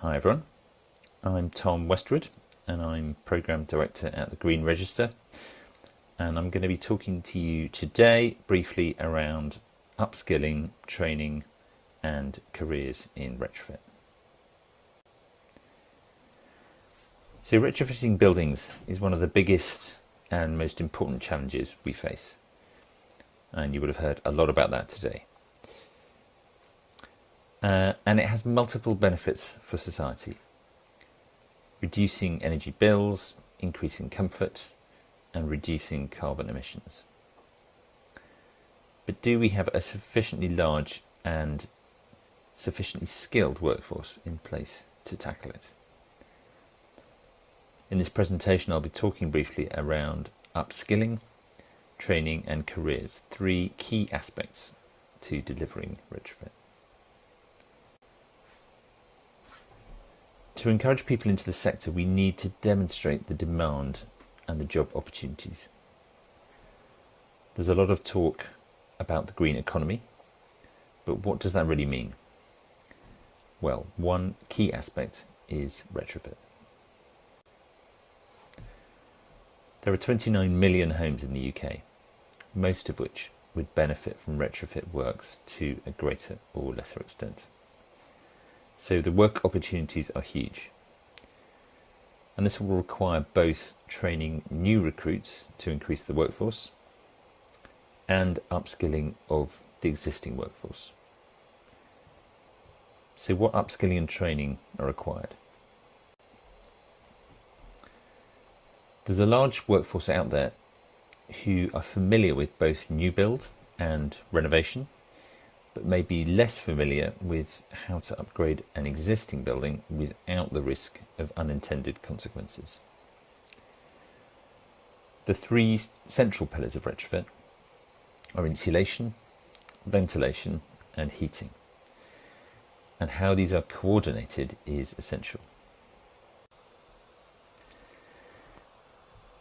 Hi everyone, I'm Tom Westwood and I'm Programme Director at the Green Register, and I'm going to be talking to you today briefly around upskilling, training and careers in retrofit. So retrofitting buildings is one of the biggest and most important challenges we face, and you would have heard a lot about that today. And it has multiple benefits for society: reducing energy bills, increasing comfort, and reducing carbon emissions. But do we have a sufficiently large and sufficiently skilled workforce in place to tackle it? In this presentation, I'll be talking briefly around upskilling, training, and careers, three key aspects to delivering retrofit. To encourage people into the sector, we need to demonstrate the demand and the job opportunities. There's a lot of talk about the green economy, but what does that really mean? Well, one key aspect is retrofit. There are 29 million homes in the UK, most of which would benefit from retrofit works to a greater or lesser extent. So the work opportunities are huge. And this will require both training new recruits to increase the workforce and upskilling of the existing workforce. So what upskilling and training are required? There's a large workforce out there who are familiar with both new build and renovation, but may be less familiar with how to upgrade an existing building without the risk of unintended consequences. The three central pillars of retrofit are insulation, ventilation, and heating. And how these are coordinated is essential.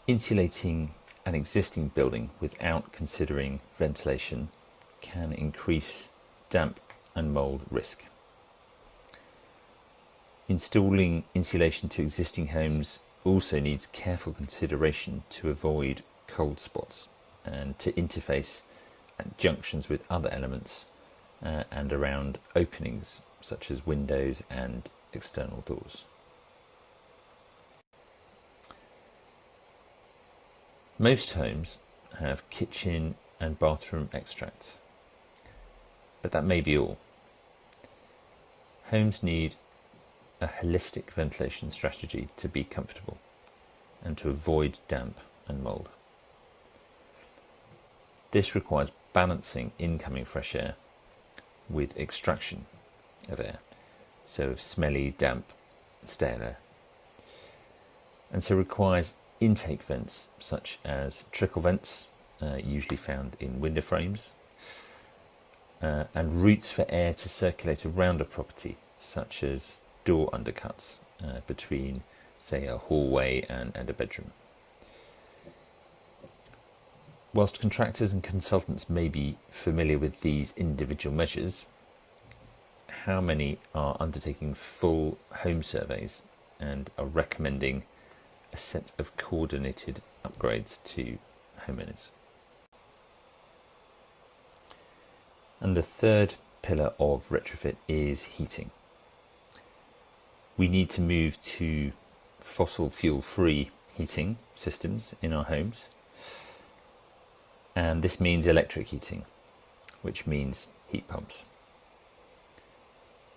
Insulating an existing building without considering ventilation can increase damp and mould risk. Installing insulation to existing homes also needs careful consideration to avoid cold spots and to interface at junctions with other elements and around openings such as windows and external doors. Most homes have kitchen and bathroom extracts, but that may be all. Homes need a holistic ventilation strategy to be comfortable and to avoid damp and mould. This requires balancing incoming fresh air with extraction of air, so of smelly, damp, stale air. And so requires intake vents such as trickle vents, usually found in window frames, and routes for air to circulate around a property, such as door undercuts between, say, a hallway and a bedroom. Whilst contractors and consultants may be familiar with these individual measures, how many are undertaking full home surveys and are recommending a set of coordinated upgrades to homeowners? And the third pillar of retrofit is heating. We need to move to fossil fuel-free heating systems in our homes. And this means electric heating, which means heat pumps.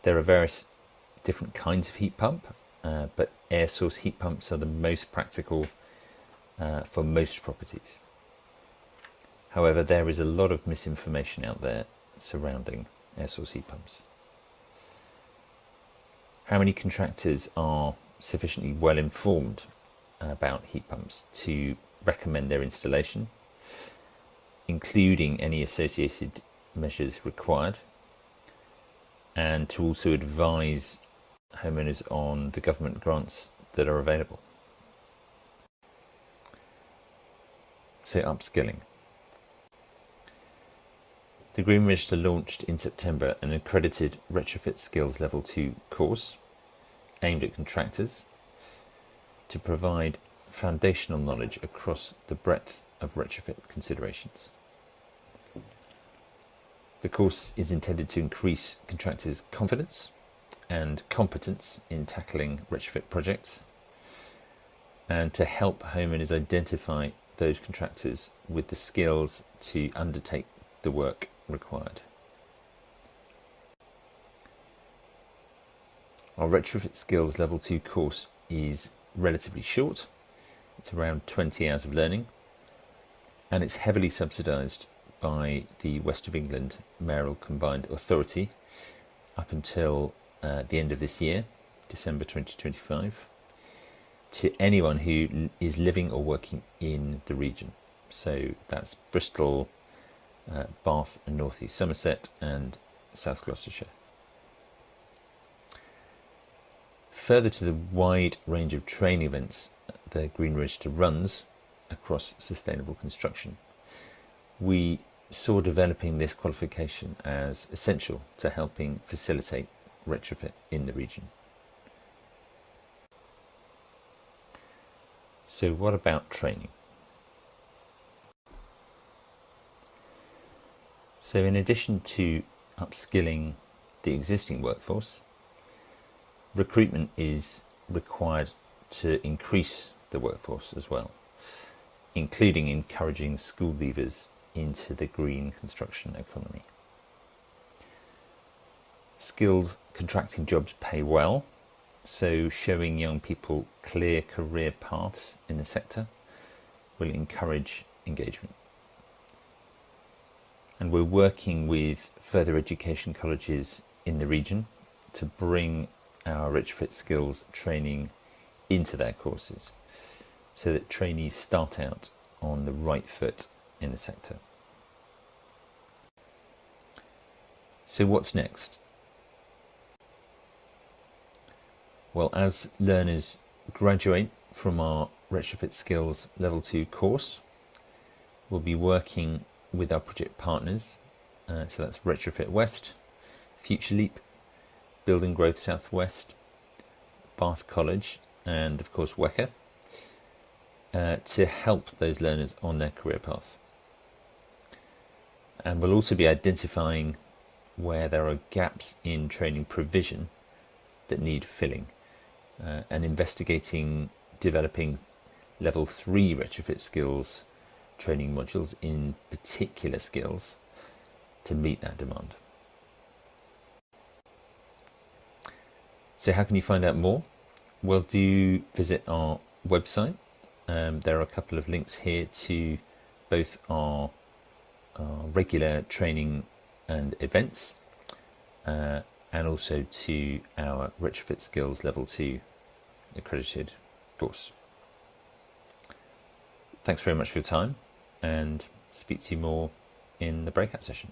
There are various different kinds of heat pump, but air source heat pumps are the most practical for most properties. However, there is a lot of misinformation out there surrounding air source heat pumps. How many contractors are sufficiently well informed about heat pumps to recommend their installation, including any associated measures required, and to also advise homeowners on the government grants that are available? So upskilling. The Green Register launched in September an accredited Retrofit Skills Level 2 course aimed at contractors to provide foundational knowledge across the breadth of retrofit considerations. The course is intended to increase contractors' confidence and competence in tackling retrofit projects, and to help homeowners identify those contractors with the skills to undertake the work required. Our Retrofit Skills Level 2 course is relatively short. It's around 20 hours of learning, and it's heavily subsidised by the West of England Mayoral Combined Authority up until the end of this year, December 2025, to anyone who is living or working in the region. So that's Bristol, Bath and North East Somerset and South Gloucestershire. Further to the wide range of training events the Green Register runs across sustainable construction, we saw developing this qualification as essential to helping facilitate retrofit in the region. So what about training? So in addition to upskilling the existing workforce, recruitment is required to increase the workforce as well, including encouraging school leavers into the green construction economy. Skilled contracting jobs pay well, so showing young people clear career paths in the sector will encourage engagement. And we're working with further education colleges in the region to bring our retrofit skills training into their courses so that trainees start out on the right foot in the sector. So what's next? Well, as learners graduate from our Retrofit Skills Level 2 course, we'll be working with our project partners, so that's Retrofit West, Future Leap, Building Growth Southwest, Bath College and of course WECA, to help those learners on their career path. And we'll also be identifying where there are gaps in training provision that need filling, and investigating developing level 3 retrofit skills training modules in particular skills to meet that demand. So how can you find out more? Well, do visit our website. There are a couple of links here to both our regular training and events, and also to our Retrofit Skills Level 2 accredited course. Thanks very much for your time, and speak to you more in the breakout session.